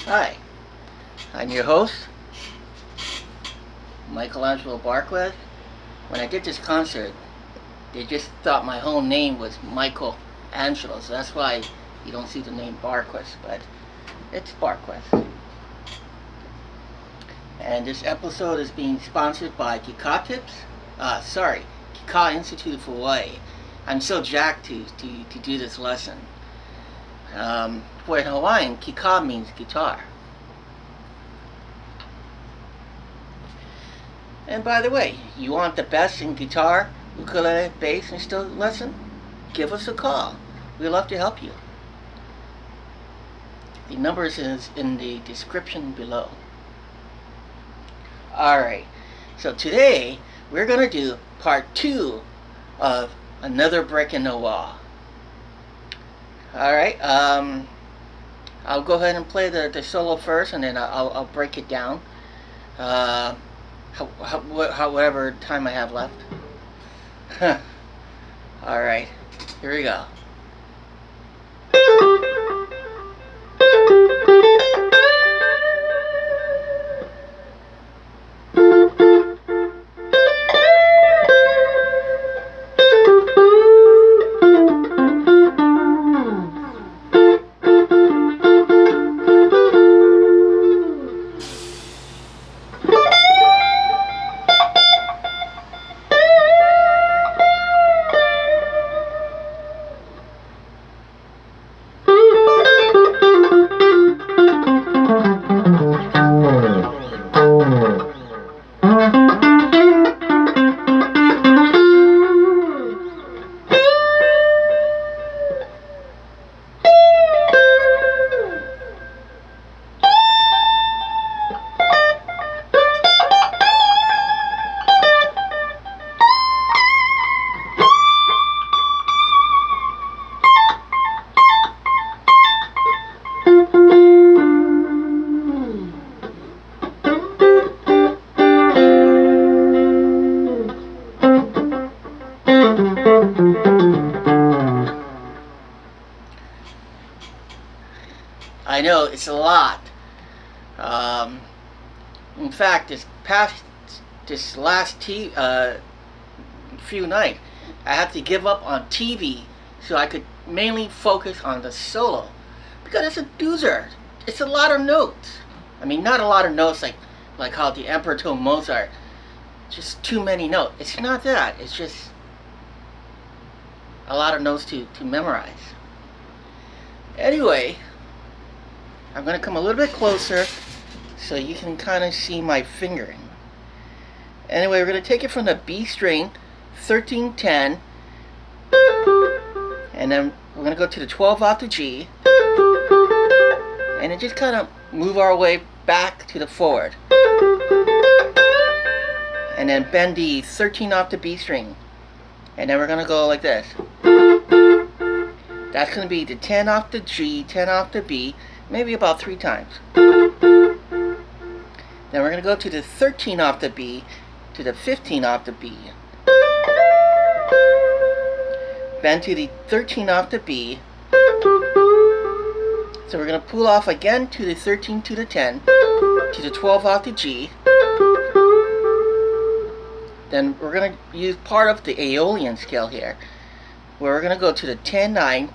Hi, I'm your host, Michelangelo Barques. When I did this concert, they just thought my whole name was Michelangelo, so that's why you don't see the name Barques, but it's Barques. And this episode is being sponsored by Kika Kika Institute for Hawaii. I'm so jacked to do this lesson. For in Hawaiian, Kika means guitar. And by the way, you want the best in guitar, ukulele, bass, and steel lesson? Give us a call. We'd love to help you. The number is in the description below. Alright, so today we're going to do part 2 of Another Brick in the Wall. Alright, I'll go ahead and play the solo first, and then I'll break it down. Whatever time I have left. Alright, here we go. I know it's a lot. In fact, this last few nights, I had to give up on TV so I could mainly focus on the solo, because it's a doozer. It's a lot of notes. I mean, not a lot of notes like how the Emperor told Mozart, just too many notes. It's not that. It's just a lot of notes to memorize. Anyway, I'm going to come a little bit closer so you can kind of see my fingering. Anyway, we're going to take it from the B string, 13-10, and then we're going to go to the 12 off the G, and then just kind of move our way back to the forward. And then bend the 13 off the B string, and then we're going to go like this. That's going to be the 10 off the G, 10 off the B, maybe about 3 times. Then we're going to go to the 13 off the B, to the 15 off the B. Bend to the 13 off the B. So we're going to pull off again to the 13 to the 10, to the 12 off the G. Then we're going to use part of the Aeolian scale here, where we're going to go to the 10-9,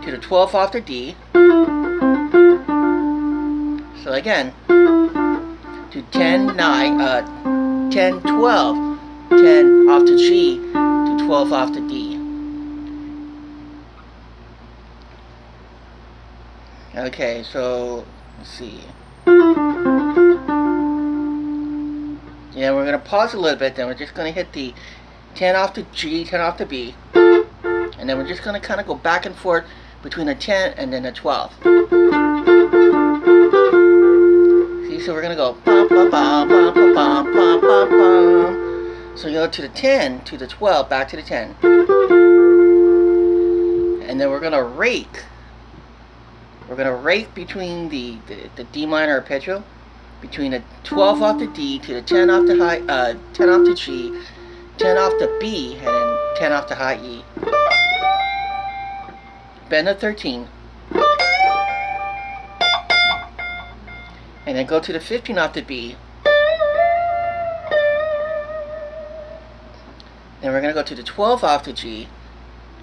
to the 12 off the D. So again, to 10-9, 10-12, 10 off the G, to 12 off the D. Okay, so let's see. Yeah, we're going to pause a little bit, then we're just going to hit the 10 off the G, 10 off the B, and then we're just going to kind of go back and forth between the 10 and then the 12. See, so we're going to go bum, bum, bum, bum, bum, bum, bum, bum, bum. So you go to the 10, to the 12, back to the 10. And then we're going to rake. We're going to rake between the D minor arpeggio, between the 12 off the D to the 10 off the high, 10 off the G, 10 off the B, and then 10 off the high E. Bend the 13. and then go to the 15 off the B. Then we're going to go to the 12 off the G.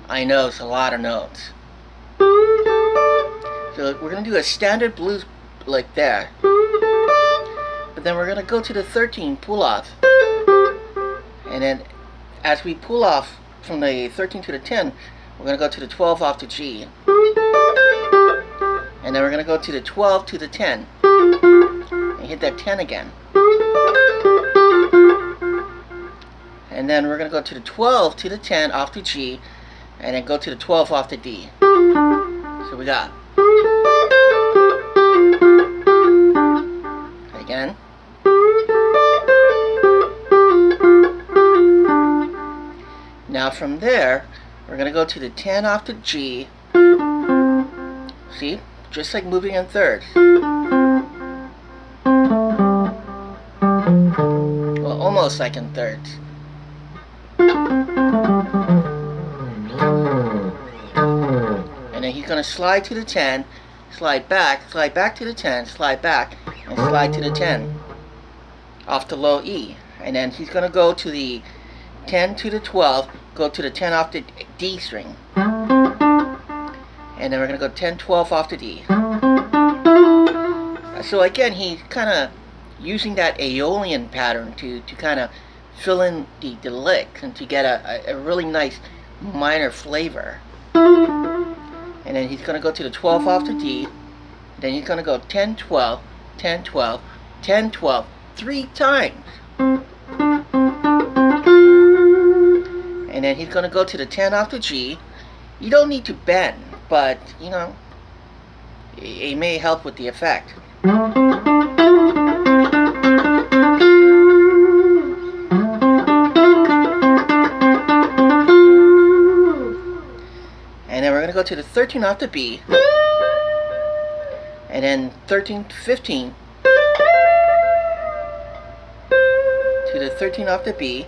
I know it's a lot of notes. So we're going to do a standard blues like that. But then we're going to go to the 13 pull off. And then as we pull off from the 13 to the 10, we're going to go to the 12 off the G. And then we're going to go to the 12 to the 10. And hit that 10 again. And then we're going to go to the 12 to the 10 off the G. And then go to the 12 off the D. So we got. Again. Now from there, we're going to go to the 10 off the G. See? Just like moving in thirds. Well, almost like in thirds. And then he's going to slide to the 10, slide back to the 10, slide back, and slide to the 10 off the low E. And then he's going to go to the 10 to the 12, go to the 10 off the D string. And then we're going to go 10, 12 off the D. So again, he's kind of using that Aeolian pattern to kind of fill in the licks and to get a really nice minor flavor. And then he's going to go to the 12 off the D. Then he's going to go 10, 12, 10, 12, 10, 12, 3 times. And then he's going to go to the 10 off the G. You don't need to bend, but, you know, it may help with the effect. And then we're going to go to the 13 off the B. And then 13 to 15. To the 13 off the B.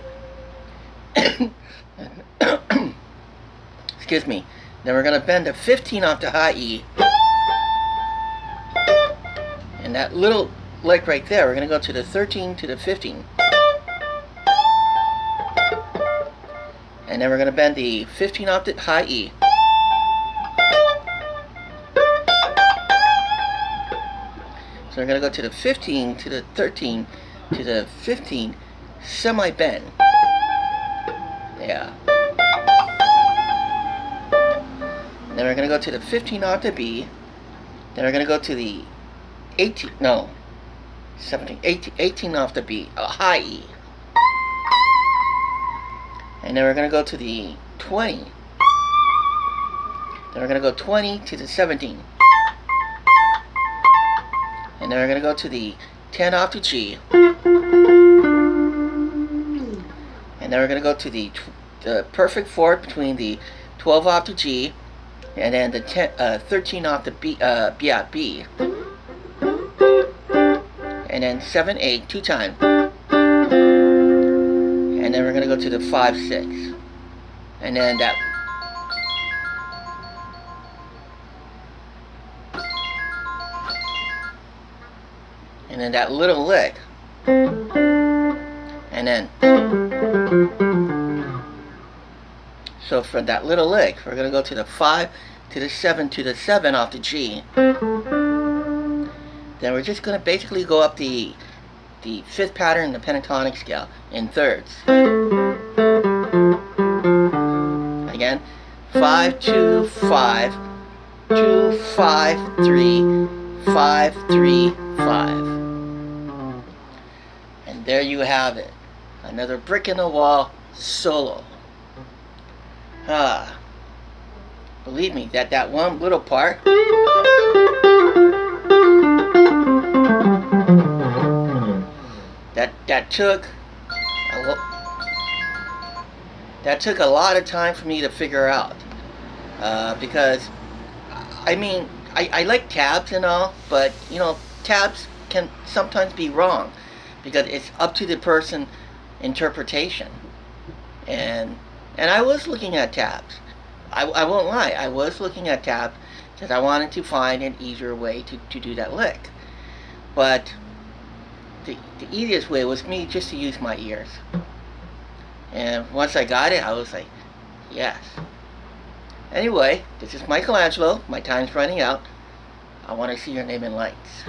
Excuse me. Then we're going to bend the 15 off the high E. And that little lick right there, we're going to go to the 13 to the 15. And then we're going to bend the 15 off the high E. So we're going to go to the 15 to the 13 to the 15, semi-bend. Yeah. Then we're going to go to the 15 off the B. Then we're going to go to the 18, no, 17, 18 off the B, high E. And then we're going to go to the 20. Then we're going to go 20 to the 17. And then we're going to go to the 10 off the G. And then we're going to go to the perfect fourth between the 12 off the G and then the 13 off the B, B. And then 7, 8, 2 times. And then we're going to go to the 5, 6. And then that. And then that little lick. And then. So from that little lick, we're going to go to the 5 to the 7 to the 7 off the G. Then we're just going to basically go up the fifth pattern in the pentatonic scale in thirds. Again, 5, 2, 5, 2, 5, 3, 5, 3, 5. And there you have it. Another brick in the wall solo. Believe me, that one little part that took a lot of time for me to figure out, because I mean I like tabs and all, but you know, tabs can sometimes be wrong because it's up to the person interpretation. And I was looking at tabs. I won't lie, I was looking at tabs because I wanted to find an easier way to do that lick. But the easiest way was me just to use my ears. And once I got it, I was like, yes. Anyway, this is Michelangelo. My time's running out. I want to see your name in lights.